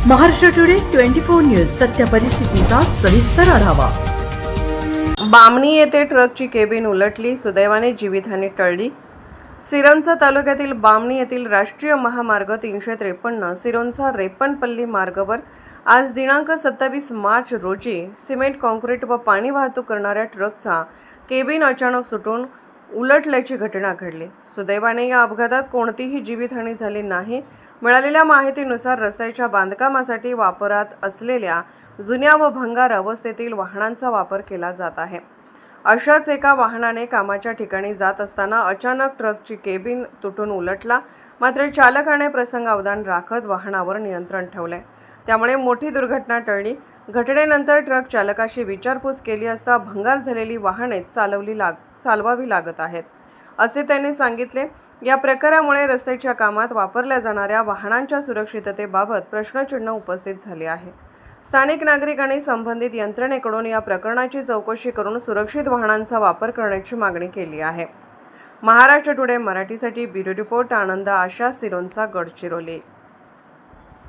Maharashtra today 24 news सत्य परिस्थितीचा सविस्तर आढावा। बामणी येथे ट्रकची केबिन उलटली, सुदैवाने जीवितहानी टळली। सिरोंचा तालुक्यातील बामणी येथील राष्ट्रीय महामार्ग 353 सिरोंचा रेपनपल्ली मार्गावर आज दिनांक 27 मार्च रोजी सिमेंट कॉन्क्रीट व पाणी वाहतूक करणाऱ्या ट्रकचा केबिन अचानक सुटून उलटल्याची घटना घडली। सुदैवाने या अपघातात कोणतीही जीवितहानी झाली नाही। मिळालेल्या माहितीनुसार रस्त्याच्या बांधकामासाठी वापरात असलेल्या जुन्या व भंगार अवस्थेतील वाहनांचा वापर केला जात आहे। अशाच एका वाहनाने कामाच्या ठिकाणी जात असताना अचानक ट्रकची केबिन तुटून उलटला। मात्र चालकाने प्रसंगावधान राखत वाहनावर नियंत्रण ठेवले, त्यामुळे मोठी दुर्घटना टळली। घटनेनंतर ट्रक चालकाशी विचारपूस केली असता भंगार झालेली वाहने चालवावी लागत आहेत, असे त्यांनी सांगितले। या प्रकारामुळे रस्त्याच्या कामात वापरल्या जाणाऱ्या वाहनांच्या सुरक्षिततेबाबत प्रश्नचिन्ह उपस्थित झाले आहे। स्थानिक नागरिक आणि संबंधित यंत्रणेकडून या प्रकरणाची चौकशी करून सुरक्षित वाहनांचा वापर करण्याची मागणी केली आहे। महाराष्ट्र टुडे मराठीसाठी ब्युरो रिपोर्ट आनंद आशा, सिरोंचा, गडचिरोली।